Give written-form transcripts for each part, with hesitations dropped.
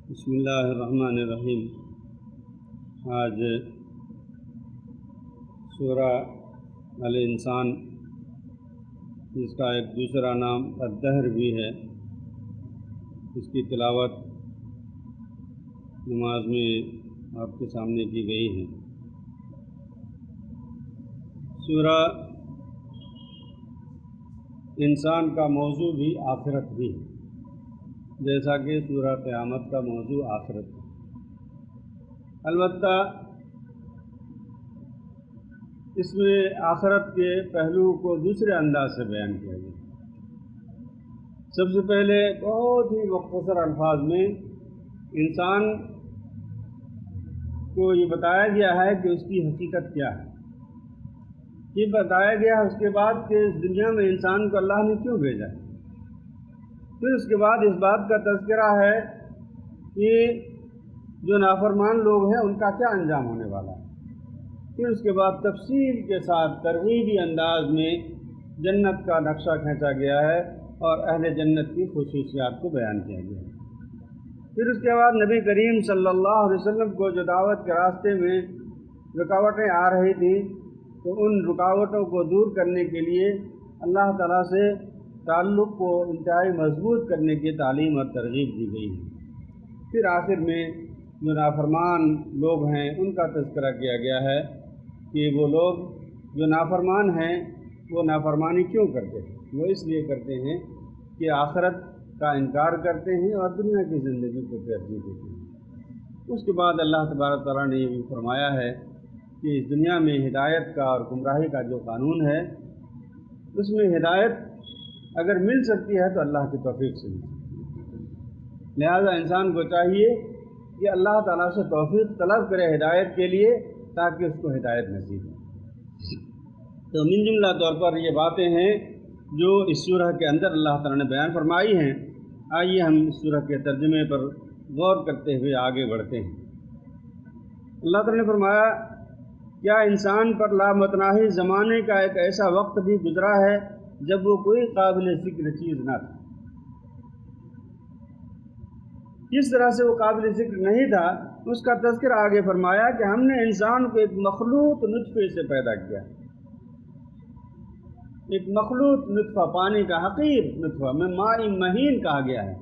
بسم اللہ الرحمن الرحیم۔ آج سورہ الانسان، جس کا ایک دوسرا نام الدہر بھی ہے، اس کی تلاوت نماز میں آپ کے سامنے کی گئی ہے۔ سورہ انسان کا موضوع بھی آخرت بھی ہے، جیسا کہ سورہ قیامت کا موضوع آخرت ہے۔ البتہ اس میں آخرت کے پہلو کو دوسرے انداز سے بیان کیا گیا۔ سب سے پہلے بہت ہی مختصر الفاظ میں انسان کو یہ بتایا گیا ہے کہ اس کی حقیقت کیا ہے۔ یہ بتایا گیا اس کے بعد کہ اس دنیا میں انسان کو اللہ نے کیوں بھیجا ہے۔ پھر اس کے بعد اس بات کا تذکرہ ہے کہ جو نافرمان لوگ ہیں ان کا کیا انجام ہونے والا ہے۔ پھر اس کے بعد تفصیل کے ساتھ ترغیبی انداز میں جنت کا نقشہ کھینچا گیا ہے اور اہل جنت کی خصوصیات کو بیان کیا گیا ہے۔ پھر اس کے بعد نبی کریم صلی اللہ علیہ وسلم کو جو دعوت کے راستے میں رکاوٹیں آ رہی تھیں، تو ان رکاوٹوں کو دور کرنے کے لیے اللہ تعالیٰ سے تعلق کو انتہائی مضبوط کرنے کی تعلیم اور ترغیب دی گئی ہے۔ پھر آخر میں جو نافرمان لوگ ہیں ان کا تذکرہ کیا گیا ہے کہ وہ لوگ جو نافرمان ہیں وہ نافرمانی کیوں کرتے ہیں۔ وہ اس لیے کرتے ہیں کہ آخرت کا انکار کرتے ہیں اور دنیا کی زندگی کو ترجیح دیتے ہیں۔ اس کے بعد اللہ تبارک تعالیٰ نے یہ بھی فرمایا ہے کہ اس دنیا میں ہدایت کا اور گمراہی کا جو قانون ہے، اس میں ہدایت اگر مل سکتی ہے تو اللہ کی توفیق سے مل سکتی ہے۔ لہذا انسان کو چاہیے کہ اللہ تعالیٰ سے توفیق طلب کرے ہدایت کے لیے، تاکہ اس کو ہدایت نصیب ہو۔ تو من جملہ طور پر یہ باتیں ہیں جو اس سورہ کے اندر اللہ تعالیٰ نے بیان فرمائی ہیں۔ آئیے ہم اس سورہ کے ترجمے پر غور کرتے ہوئے آگے بڑھتے ہیں۔ اللہ تعالیٰ نے فرمایا، کیا انسان پر لامتناہی زمانے کا ایک ایسا وقت بھی گزرا ہے جب وہ کوئی قابل ذکر چیز نہ تھا۔ کس طرح سے وہ قابل ذکر نہیں تھا، اس کا تذکرہ آگے فرمایا کہ ہم نے انسان کو ایک مخلوط نطفے سے پیدا کیا۔ ایک مخلوط نطفہ، پانی کا حقیر نطفہ، میں ماء مہین کہا گیا ہے۔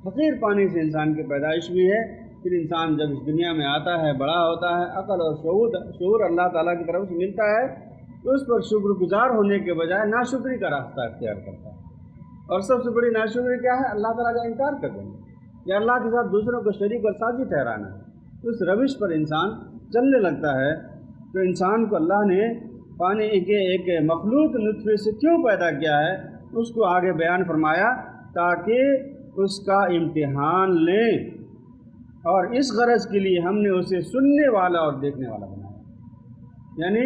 حقیر پانی سے انسان کی پیدائش ہوئی ہے۔ پھر انسان جب اس دنیا میں آتا ہے، بڑا ہوتا ہے، عقل اور شعور اللہ تعالیٰ کی طرف سے ملتا ہے، تو اس پر شکر گزار ہونے کے بجائے ناشکری کا راستہ اختیار کرتا ہے۔ اور سب سے بڑی ناشکری کیا ہے؟ اللہ تعالیٰ کا انکار کر دینا، یا اللہ کے ساتھ دوسروں کو شریک اور ساتھی ٹھہرانا ہے۔ اس روش پر انسان چلنے لگتا ہے۔ تو انسان کو اللہ نے پانی کے ایک مخلوط نطفے سے کیوں پیدا کیا ہے، اس کو آگے بیان فرمایا تاکہ اس کا امتحان لیں، اور اس غرض کے لیے ہم نے اسے سننے والا اور دیکھنے والا بنایا۔ یعنی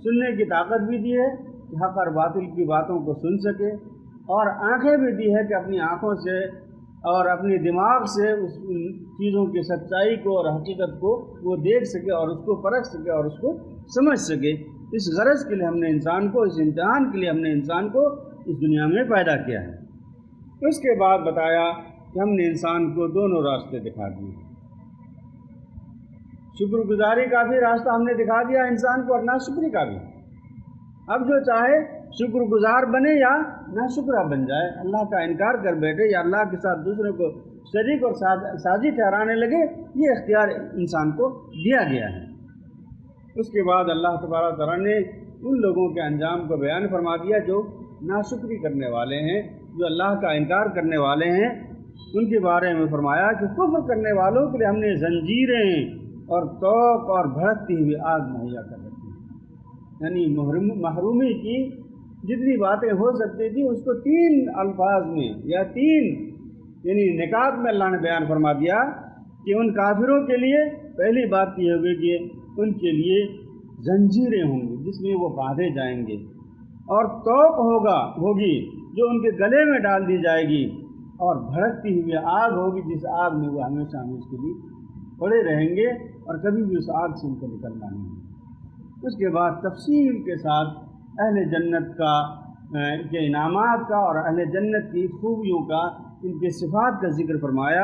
سننے کی طاقت بھی دی ہے کہ حق اور باطل کی باتوں کو سن سکے، اور آنکھیں بھی دی ہے کہ اپنی آنکھوں سے اور اپنے دماغ سے اس چیزوں کی سچائی کو اور حقیقت کو وہ دیکھ سکے اور اس کو پرکھ سکے اور اس کو سمجھ سکے۔ اس غرض کے لیے ہم نے انسان کو، اس امتحان کے لیے ہم نے انسان کو اس دنیا میں پیدا کیا ہے۔ اس کے بعد بتایا کہ ہم نے انسان کو دونوں راستے دکھا دیے۔ شکر گزاری کا بھی راستہ ہم نے دکھا دیا انسان کو، اور ناشکری کا بھی۔ اب جو چاہے شکر گزار بنے یا ناشکرہ بن جائے، اللہ کا انکار کر بیٹھے یا اللہ کے ساتھ دوسروں کو شریک اور سازی ٹھہرانے لگے، یہ اختیار انسان کو دیا گیا ہے۔ اس کے بعد اللہ تبارک تعالیٰ نے ان لوگوں کے انجام کو بیان فرما دیا جو ناشکری کرنے والے ہیں، جو اللہ کا انکار کرنے والے ہیں۔ ان کے بارے میں فرمایا کہ کفر کرنے والوں کے لیے ہم نے زنجیریں اور توق اور بھڑکتی ہوئی آگ مہیا کر رکھی ہے۔ یعنی محرومی کی جتنی باتیں ہو سکتی تھیں اس کو 3 الفاظ میں یا 3 یعنی نکات میں اللہ نے بیان فرما دیا کہ ان کافروں کے لیے پہلی بات یہ ہوگی کہ ان کے لیے زنجیریں ہوں گی جس میں وہ باندھے جائیں گے، اور توق ہوگی جو ان کے گلے میں ڈال دی جائے گی، اور بھڑکتی ہوئی آگ ہوگی جس آگ میں وہ ہمیشہ ہمیشہ کے لیے پڑے رہیں گے اور کبھی بھی اس آگ سے ان کو نکلنا نہیں ہے۔ اس کے بعد تفصیل کے ساتھ اہل جنت کے انعامات کا اور اہل جنت کی خوبیوں کا، ان کے صفات کا ذکر فرمایا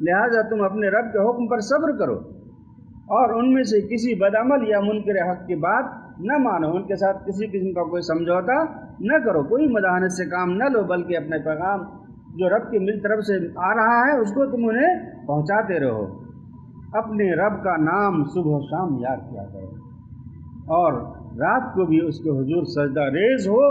لہٰذا تم اپنے رب کے حکم پر صبر کرو اور ان میں سے کسی بدعمل یا منکر حق کی بات نہ مانو، ان کے ساتھ کسی قسم کا کوئی سمجھوتا نہ کرو، کوئی مداحنت سے کام نہ لو، بلکہ اپنے پیغام جو رب کی طرف سے آ رہا ہے اس کو تم انہیں پہنچاتے رہو۔ اپنے رب کا نام صبح و شام یاد کیا کرو اور رات کو بھی اس کے حضور سجدہ ریز ہو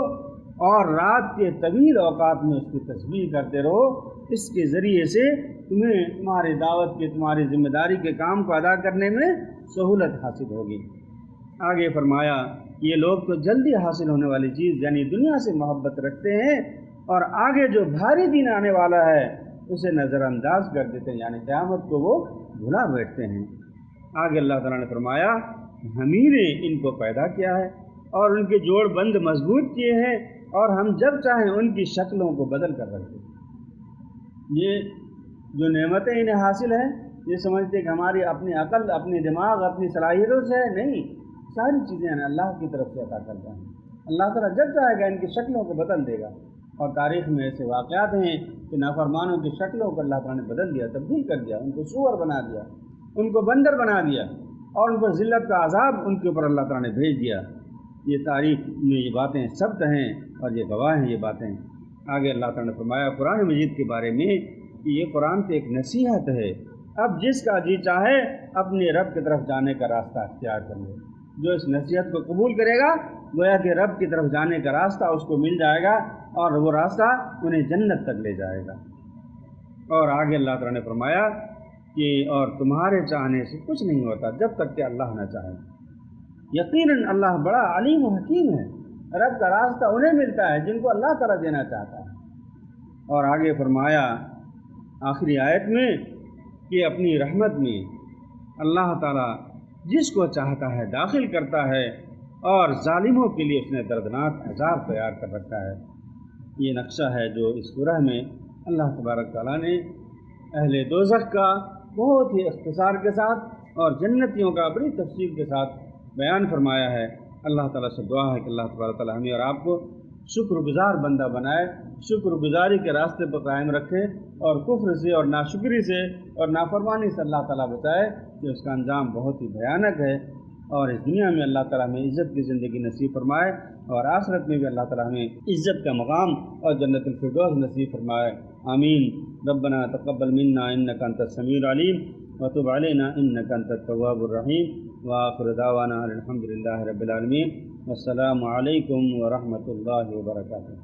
اور رات کے طویل اوقات میں اس کی تسبیح کرتے رہو۔ اس کے ذریعے سے تمہیں تمہاری دعوت کے، تمہاری ذمہ داری کے کام کو ادا کرنے میں سہولت حاصل ہوگی۔ آگے فرمایا یہ لوگ تو جلدی حاصل ہونے والی چیز یعنی دنیا سے محبت رکھتے ہیں اور آگے جو بھاری دن آنے والا ہے اسے نظر انداز کر دیتے ہیں، یعنی قیامت کو وہ بھلا بیٹھتے ہیں۔ آگے اللہ تعالیٰ نے فرمایا ہم ہی نے ان کو پیدا کیا ہے اور ان کے جوڑ بند مضبوط کیے ہیں اور ہم جب چاہیں ان کی شکلوں کو بدل کر رکھتے ہیں۔ یہ جو نعمتیں انہیں حاصل ہیں یہ سمجھتے کہ ہماری اپنی عقل، اپنی دماغ، اپنی صلاحیتوں سے نہیں، ساری چیزیں اللہ کی طرف سے عطا کرتا ہے۔ اللہ تعالیٰ جب چاہے گا ان کی شکلوں کو بدل دے گا، اور تاریخ میں ایسے واقعات ہیں کہ نافرمانوں کی شکلوں کو اللہ تعالیٰ نے بدل دیا، تبدیل کر دیا، ان کو سور بنا دیا، ان کو بندر بنا دیا اور ان کو ذلت کا عذاب ان کے اوپر اللہ تعالیٰ نے بھیج دیا۔ یہ تاریخ میں یہ باتیں ثبت ہیں اور یہ گواہ ہیں یہ باتیں۔ آگے اللہ تعالیٰ نے فرمایا قرآن مجید کے بارے میں کہ یہ قرآن تو ایک نصیحت ہے، اب جس کا جی چاہے اپنے رب کی طرف جانے کا راستہ اختیار کر لے۔ جو اس نصیحت کو قبول کرے گا گویا کہ رب کی طرف جانے کا راستہ اس کو مل جائے گا اور وہ راستہ انہیں جنت تک لے جائے گا۔ اور آگے اللہ تعالیٰ نے فرمایا کہ اور تمہارے چاہنے سے کچھ نہیں ہوتا جب تک کہ اللہ نہ چاہے۔ یقیناً اللہ بڑا علیم و حکیم ہے، رب کا راستہ انہیں ملتا ہے جن کو اللہ تعالیٰ دینا چاہتا ہے۔ اور آگے فرمایا آخری آیت میں کہ اپنی رحمت میں اللہ تعالیٰ جس کو چاہتا ہے داخل کرتا ہے اور ظالموں کے لیے اس نے دردناک عذاب تیار کر رکھا ہے۔ یہ نقشہ ہے جو اس سورہ میں اللہ تبارک تعالیٰ نے اہل دوزخ کا بہت ہی اختصار کے ساتھ اور جنتیوں کا بڑی تفصیل کے ساتھ بیان فرمایا ہے۔ اللہ تعالیٰ سے دعا ہے کہ اللہ تبارک تعالیٰ ہمیں اور آپ کو شکر گزار بندہ بنائے، شکر گزاری کے راستے پر قائم رکھے اور کفر سے اور ناشکری سے اور نافرمانی سے اللہ تعالیٰ بچائے کہ اس کا انجام بہت ہی بھیانک ہے۔ اور اس دنیا میں اللہ تعالیٰ ہمیں عزت کی زندگی نصیب فرمائے اور آخرت میں بھی اللہ تعالیٰ ہمیں عزت کا مقام اور جنت الفردوس نصیب فرمائے، آمین۔ ربنا تقبل منا انک انت السمیع العلیم وتب علینا انک انت التواب الرحیم وآخر دعوانا الحمد للہ رب العالمین۔ والسلام علیکم ورحمۃ اللہ وبرکاتہ۔